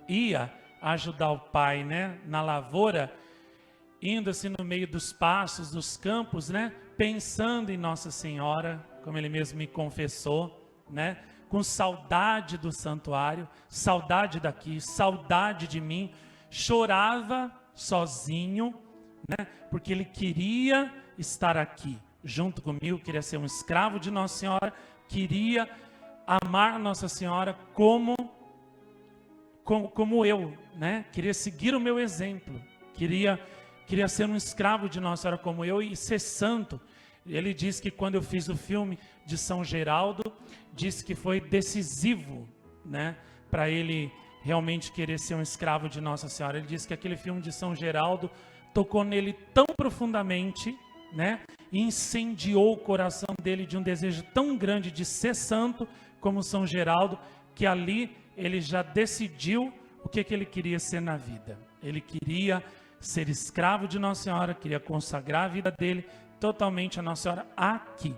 Ia ajudar o pai, né, na lavoura, indo assim no meio dos pastos, dos campos, né, pensando em Nossa Senhora, como ele mesmo me confessou, né, com saudade do santuário, saudade daqui, saudade de mim. Chorava sozinho, né, porque ele queria estar aqui junto comigo, queria ser um escravo de Nossa Senhora, queria amar Nossa Senhora como eu, né? Queria seguir o meu exemplo, queria ser um escravo de Nossa Senhora como eu e ser santo. Ele diz que quando eu fiz o filme de São Geraldo, disse que foi decisivo, né, para ele realmente querer ser um escravo de Nossa Senhora. Ele disse que aquele filme de São Geraldo tocou nele tão profundamente, né? E incendiou o coração dele de um desejo tão grande de ser santo como São Geraldo, que ali ele já decidiu o que ele queria ser na vida. Ele queria ser escravo de Nossa Senhora, queria consagrar a vida dele totalmente a Nossa Senhora aqui,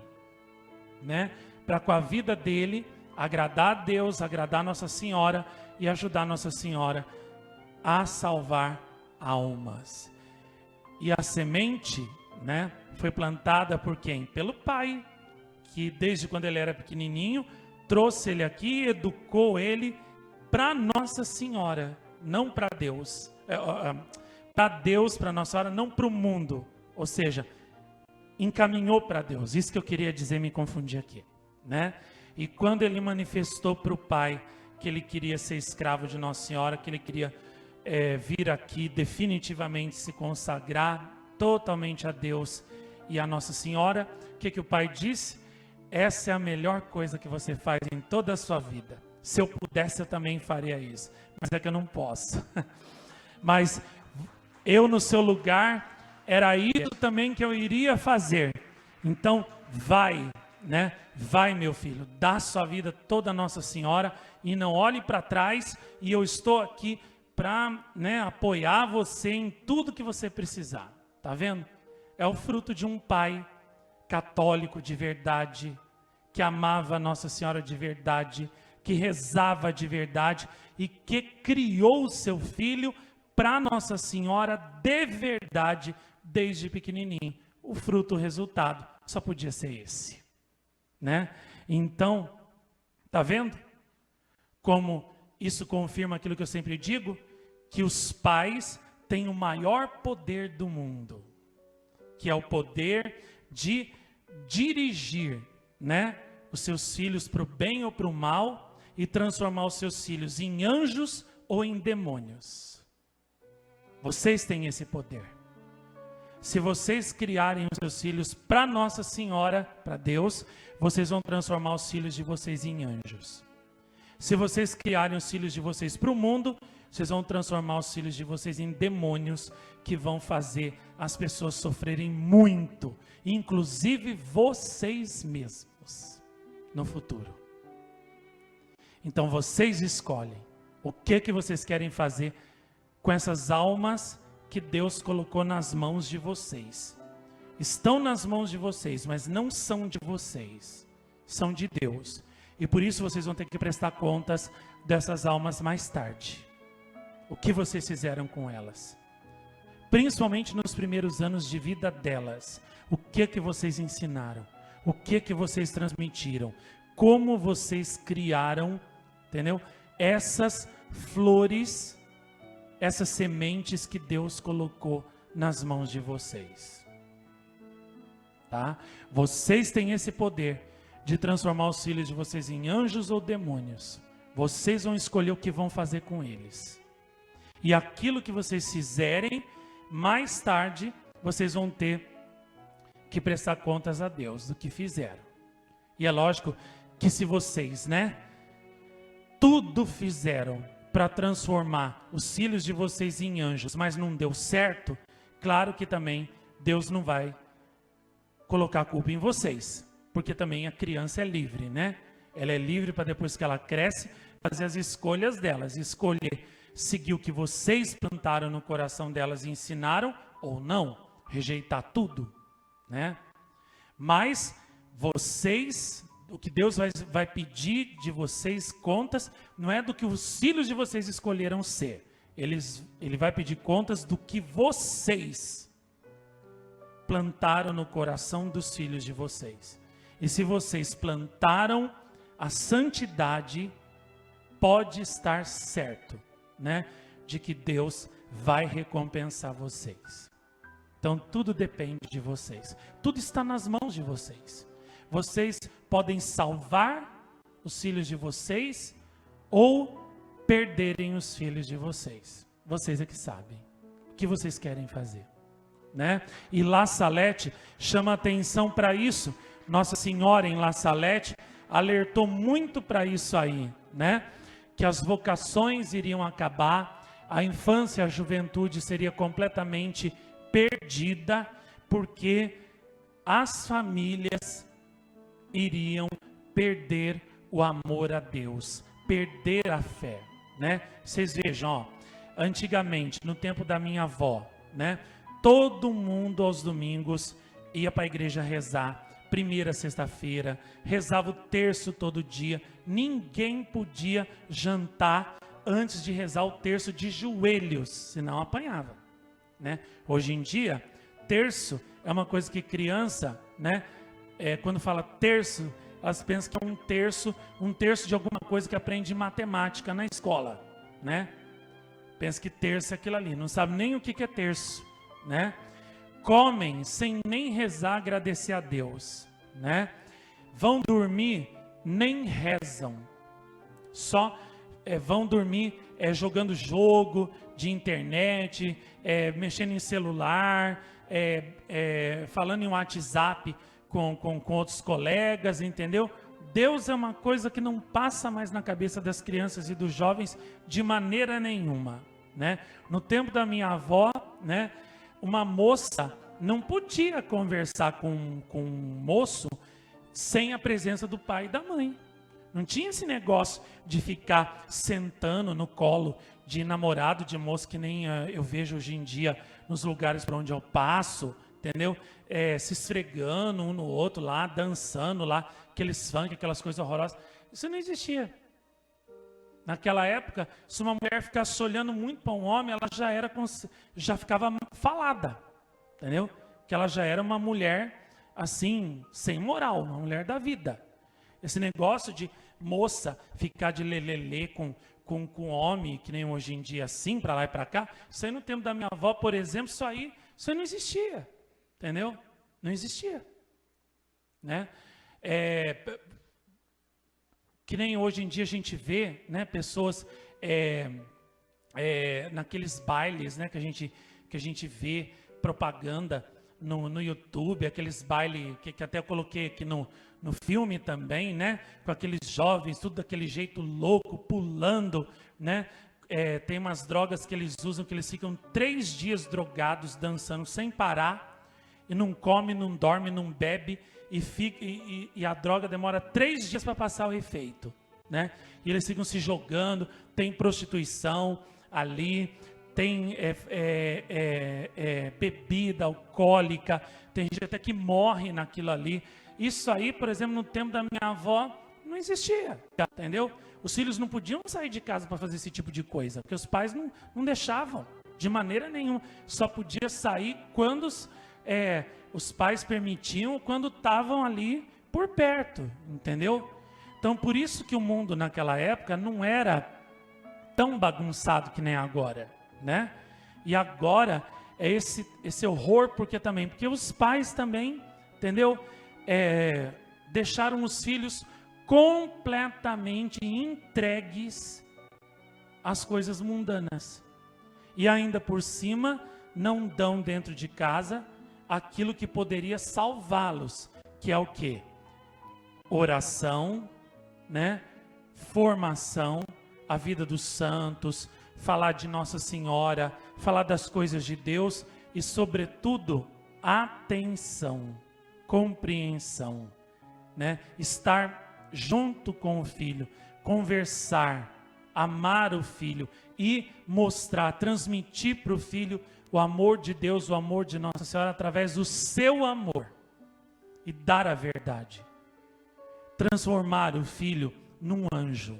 né? Para com a vida dele agradar a Deus, agradar a Nossa Senhora e ajudar Nossa Senhora a salvar almas. E a semente, né, foi plantada por quem? Pelo pai, que desde quando ele era pequenininho, trouxe ele aqui, educou ele para Nossa Senhora, não para Deus. Para Deus, para Nossa Senhora, não para o mundo. Ou seja, encaminhou para Deus. Isso que eu queria dizer, me confundi aqui, né? E quando ele manifestou para o pai que ele queria ser escravo de Nossa Senhora, que ele queria vir aqui definitivamente se consagrar totalmente a Deus e a Nossa Senhora, o que o pai disse? Essa é a melhor coisa que você faz em toda a sua vida. Se eu pudesse, eu também faria isso. Mas é que eu não posso. Mas eu, no seu lugar, era isso também que eu iria fazer. Então, vai, né? Vai, meu filho, dá sua vida toda a Nossa Senhora e não olhe para trás. E eu estou aqui para, né, apoiar você em tudo que você precisar. Tá vendo? É o fruto de um pai católico de verdade, que amava Nossa Senhora de verdade, que rezava de verdade e que criou o seu filho para Nossa Senhora de verdade desde pequenininho. O fruto, o resultado, só podia ser esse, né? Então, tá vendo como isso confirma aquilo que eu sempre digo, que os pais têm o maior poder do mundo, que é o poder de dirigir, né, os seus filhos para o bem ou para o mal e transformar os seus filhos em anjos ou em demônios. Vocês têm esse poder. Se vocês criarem os seus filhos para Nossa Senhora, para Deus, vocês vão transformar os filhos de vocês em anjos. Se vocês criarem os filhos de vocês para o mundo, vocês vão transformar os filhos de vocês em demônios que vão fazer as pessoas sofrerem muito, inclusive vocês mesmos, no futuro. Então vocês escolhem o que vocês querem fazer com essas almas que Deus colocou nas mãos de vocês. Estão nas mãos de vocês, mas não são de vocês, são de Deus. E por isso vocês vão ter que prestar contas dessas almas mais tarde. O que vocês fizeram com elas? Principalmente nos primeiros anos de vida delas. O que vocês ensinaram? O que vocês transmitiram? Como vocês criaram, entendeu? Essas flores, essas sementes que Deus colocou nas mãos de vocês. Tá? Vocês têm esse poder de transformar os filhos de vocês em anjos ou demônios. Vocês vão escolher o que vão fazer com eles. E aquilo que vocês fizerem, mais tarde, vocês vão ter que prestar contas a Deus do que fizeram. E é lógico que se vocês, né, tudo fizeram para transformar os filhos de vocês em anjos, mas não deu certo, claro que também Deus não vai colocar a culpa em vocês. Porque também a criança é livre, né? Ela é livre para depois que ela cresce, fazer as escolhas delas, escolher seguir o que vocês plantaram no coração delas e ensinaram, ou não, rejeitar tudo, né? Mas vocês, o que Deus vai pedir de vocês contas, não é do que os filhos de vocês escolheram ser. Ele vai pedir contas do que vocês plantaram no coração dos filhos de vocês. E se vocês plantaram a santidade, pode estar certo, né, de que Deus vai recompensar vocês. Então tudo depende de vocês. Tudo está nas mãos de vocês. Vocês podem salvar os filhos de vocês ou perderem os filhos de vocês. Vocês é que sabem o que vocês querem fazer, né? E La Salette chama atenção para isso. Nossa Senhora em La Salette alertou muito para isso aí, né? que as vocações iriam acabar, a infância e a juventude seria completamente perdida, porque as famílias iriam perder o amor a Deus, perder a fé, né? Vocês vejam, ó, antigamente, no tempo da minha avó, né? Todo mundo aos domingos ia para a igreja rezar, primeira sexta-feira, rezava o terço todo dia, ninguém podia jantar antes de rezar o terço de joelhos, senão apanhava, né? Hoje em dia, terço é uma coisa que criança, né? Quando fala terço, elas pensam que é um terço de alguma coisa que aprende matemática na escola, né? Pensa que terço é aquilo ali, não sabe nem o que é terço, né? Comem sem nem rezar, agradecer a Deus, né? Vão dormir, nem rezam, só vão dormir jogando jogo de internet, mexendo em celular, falando em WhatsApp com outros colegas, entendeu? Deus é uma coisa que não passa mais na cabeça das crianças e dos jovens de maneira nenhuma, né? No tempo da minha avó, né, uma moça não podia conversar com um moço sem a presença do pai e da mãe. Não tinha esse negócio de ficar sentando no colo de namorado de moço, que nem eu vejo hoje em dia nos lugares para onde eu passo, entendeu? Se esfregando um no outro lá, dançando lá, aqueles funk, aquelas coisas horrorosas. Isso não existia. Naquela época, se uma mulher ficasse olhando muito para um homem, ela já ficava falada, entendeu? Que ela já era uma mulher, assim, sem moral, uma mulher da vida. Esse negócio de moça ficar de lelelê com homem, que nem hoje em dia, assim, para lá e para cá, isso aí no tempo da minha avó, por exemplo, isso aí não existia, entendeu? Não existia, né? Que nem hoje em dia a gente vê, né, pessoas naqueles bailes, né, que a gente vê propaganda no YouTube, aqueles bailes que até eu coloquei aqui no filme também, né, com aqueles jovens, tudo daquele jeito louco, pulando, né, tem umas drogas que eles usam, que eles ficam 3 dias drogados, dançando sem parar, e não come, não dorme, não bebe, e a droga demora 3 dias para passar o efeito, né? E eles ficam se jogando, tem prostituição ali, tem bebida alcoólica, tem gente até que morre naquilo ali. Isso aí, por exemplo, no tempo da minha avó, não existia, entendeu? Os filhos não podiam sair de casa para fazer esse tipo de coisa, porque os pais não deixavam, de maneira nenhuma. Só podia sair quando os pais permitiam, quando estavam ali por perto, entendeu? Então, por isso que o mundo naquela época não era tão bagunçado que nem agora, né? E agora é esse horror, porque os pais também, entendeu? Deixaram os filhos completamente entregues às coisas mundanas. E ainda por cima, não dão dentro de casa aquilo que poderia salvá-los, que é o quê? Oração, né? Formação, a vida dos santos, falar de Nossa Senhora, falar das coisas de Deus e, sobretudo, atenção, compreensão, né? Estar junto com o filho, conversar, amar o filho e mostrar, transmitir para o filho o amor de Deus, o amor de Nossa Senhora através do seu amor e dar a verdade. Transformar o filho num anjo,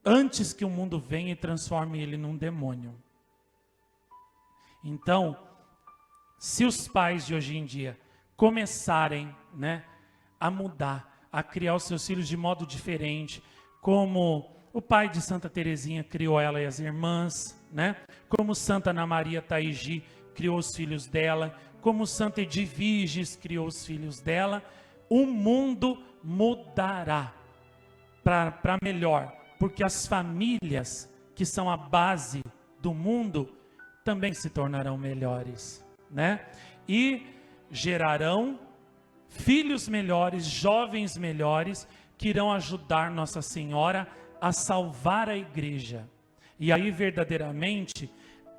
antes que o mundo venha e transforme ele num demônio. Então, se os pais de hoje em dia começarem, né, a mudar, a criar os seus filhos de modo diferente, como o pai de Santa Teresinha criou ela e as irmãs, né? Como Santa Ana Maria Taigi criou os filhos dela, como Santa Edviges criou os filhos dela, o mundo mudará para melhor, porque as famílias que são a base do mundo também se tornarão melhores, né? E gerarão filhos melhores, jovens melhores, que irão ajudar Nossa Senhora a salvar a igreja. E aí verdadeiramente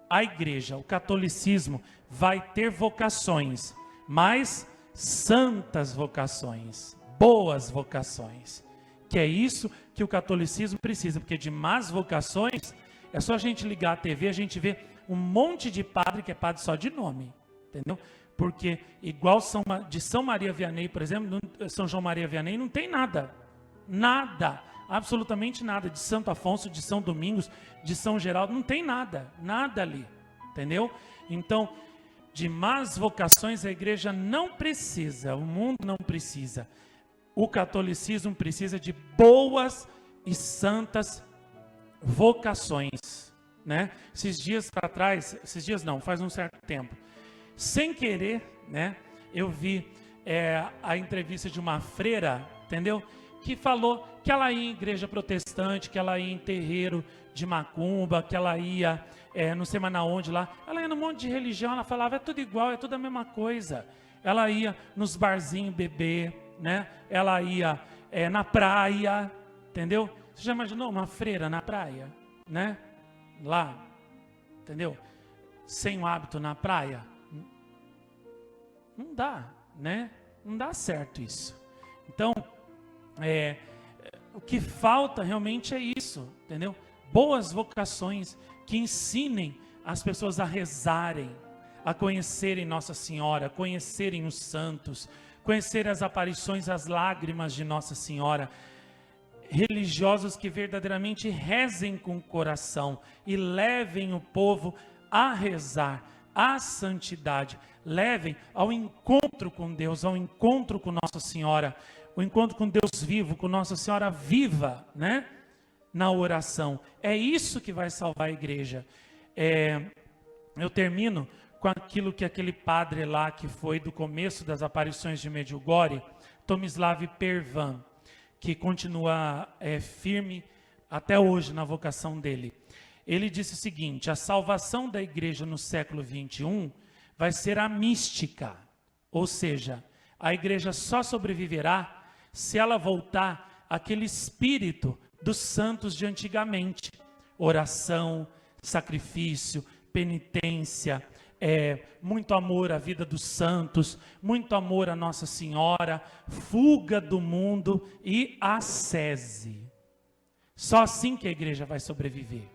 a igreja, o catolicismo, vai ter vocações, mas santas vocações, boas vocações. Que é isso que o catolicismo precisa, porque de más vocações, é só a gente ligar a TV, a gente vê um monte de padre que é padre só de nome, entendeu? Porque igual de São Maria Vianney, por exemplo, São João Maria Vianney não tem nada, nada, absolutamente nada, de Santo Afonso, de São Domingos, de São Geraldo, não tem nada, nada ali, entendeu? Então, de más vocações a igreja não precisa, o mundo não precisa. O catolicismo precisa de boas e santas vocações, né? Esses dias para trás, esses dias não, faz um certo tempo, sem querer, né? Eu vi a entrevista de uma freira, entendeu? Que falou que ela ia em igreja protestante, que ela ia em terreiro de macumba, que ela ia, não sei mais na onde lá, ela ia num monte de religião, ela falava, é tudo igual, é tudo a mesma coisa. Ela ia nos barzinhos beber, né? Ela ia na praia, entendeu? Você já imaginou uma freira na praia, né? Lá, entendeu? Sem o hábito na praia. Não dá, né? Não dá certo isso. Então, o que falta realmente é isso, entendeu? Boas vocações que ensinem as pessoas a rezarem, a conhecerem Nossa Senhora, a conhecerem os santos, conhecer as aparições, as lágrimas de Nossa Senhora. Religiosos que verdadeiramente rezem com o coração e levem o povo a rezar, à santidade, levem ao encontro com Deus, ao encontro com Nossa Senhora, o encontro com Deus vivo, com Nossa Senhora viva, né? Na oração. É isso que vai salvar a igreja. Eu termino com aquilo que aquele padre lá, que foi do começo das aparições de Medjugorje, Tomislav Pervan, que continua firme até hoje na vocação dele. Ele disse o seguinte: a salvação da igreja no século 21 vai ser a mística, ou seja, a igreja só sobreviverá se ela voltar àquele espírito dos santos de antigamente. Oração, sacrifício, penitência, muito amor à vida dos santos, muito amor a Nossa Senhora, fuga do mundo e ascese. Só assim que a igreja vai sobreviver.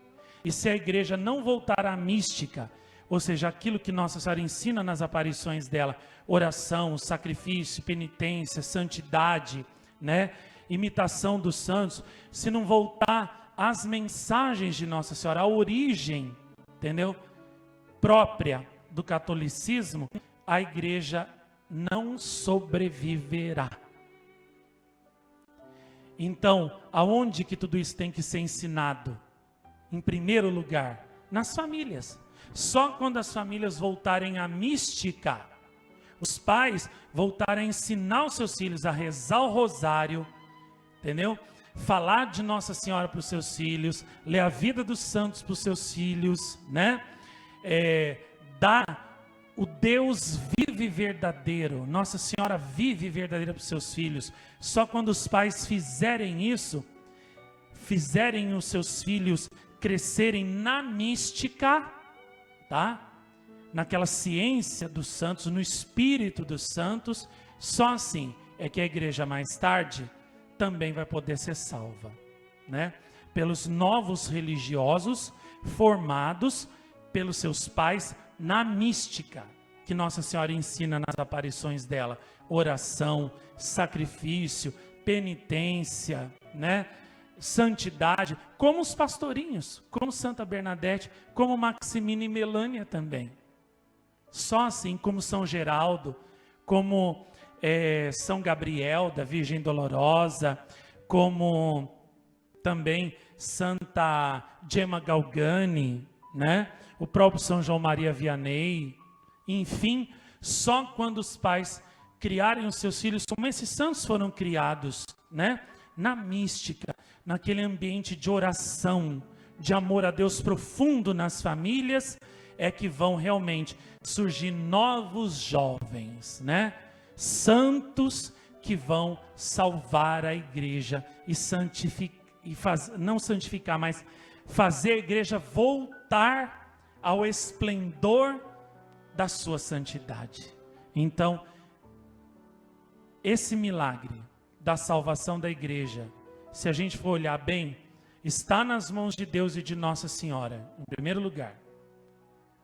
E se a igreja não voltar à mística, ou seja, aquilo que Nossa Senhora ensina nas aparições dela, oração, sacrifício, penitência, santidade, né? Imitação dos santos, se não voltar às mensagens de Nossa Senhora, a origem, entendeu? Própria do catolicismo, a igreja não sobreviverá. Então, aonde que tudo isso tem que ser ensinado? Em primeiro lugar, nas famílias. Só quando as famílias voltarem à mística, os pais voltarem a ensinar os seus filhos a rezar o rosário, entendeu? Falar de Nossa Senhora para os seus filhos, ler a vida dos santos para os seus filhos, né? Dar o Deus vive verdadeiro, Nossa Senhora vive verdadeira para os seus filhos. Só quando os pais fizerem isso, fizerem os seus filhos crescerem na mística, tá? Naquela ciência dos santos, no espírito dos santos, só assim é que a igreja mais tarde também vai poder ser salva, né? Pelos novos religiosos formados pelos seus pais na mística, que Nossa Senhora ensina nas aparições dela: oração, sacrifício, penitência, né? Santidade, como os pastorinhos, como Santa Bernadette, como Maximina e Melânia também. Só assim, como São Geraldo, como São Gabriel da Virgem Dolorosa, como também Santa Gemma Galgani, né? O próprio São João Maria Vianney. Enfim, só quando os pais criarem os seus filhos, como esses santos foram criados, né? Na mística, naquele ambiente de oração, de amor a Deus profundo nas famílias, é que vão realmente surgir novos jovens, né? Santos que vão salvar a igreja não santificar, mas fazer a igreja voltar ao esplendor da sua santidade. Então, esse milagre da salvação da igreja, se a gente for olhar bem, está nas mãos de Deus e de Nossa Senhora, em primeiro lugar.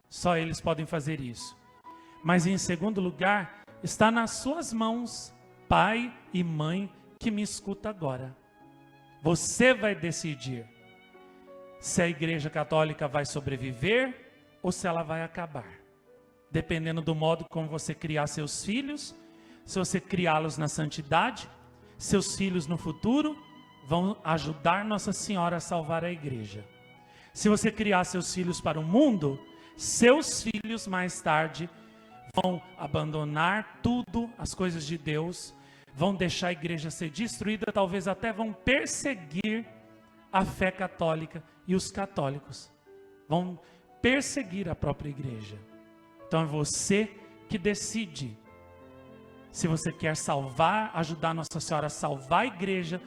Só eles podem fazer isso. Mas em segundo lugar, está nas suas mãos, pai e mãe que me escuta agora. Você vai decidir se a Igreja Católica vai sobreviver ou se ela vai acabar. Dependendo do modo como você criar seus filhos, se você criá-los na santidade, seus filhos no futuro vão ajudar Nossa Senhora a salvar a igreja. Se você criar seus filhos para o mundo, seus filhos mais tarde vão abandonar tudo, as coisas de Deus, vão deixar a igreja ser destruída, talvez até vão perseguir a fé católica e os católicos. Vão perseguir a própria igreja. Então é você que decide se você quer salvar, ajudar Nossa Senhora a salvar a igreja,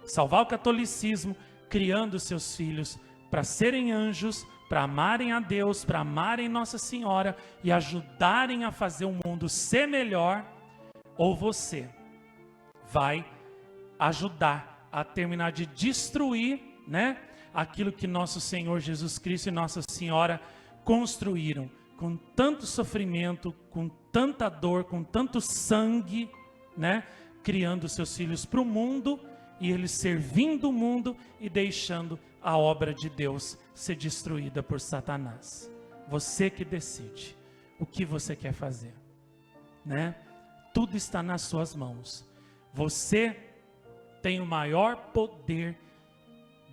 salvar o catolicismo, criando seus filhos para serem anjos, para amarem a Deus, para amarem Nossa Senhora e ajudarem a fazer o mundo ser melhor, ou você vai ajudar a terminar de destruir, né, aquilo que nosso Senhor Jesus Cristo e Nossa Senhora construíram com tanto sofrimento, com tanta dor, com tanto sangue, né, criando seus filhos para o mundo e eles servindo o mundo e deixando a obra de Deus ser destruída por Satanás. Você que decide o que você quer fazer, né? Tudo está nas suas mãos. Você tem o maior poder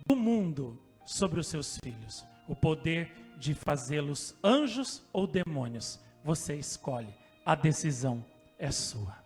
do mundo sobre os seus filhos. O poder de fazê-los anjos ou demônios. Você escolhe. A decisão é sua.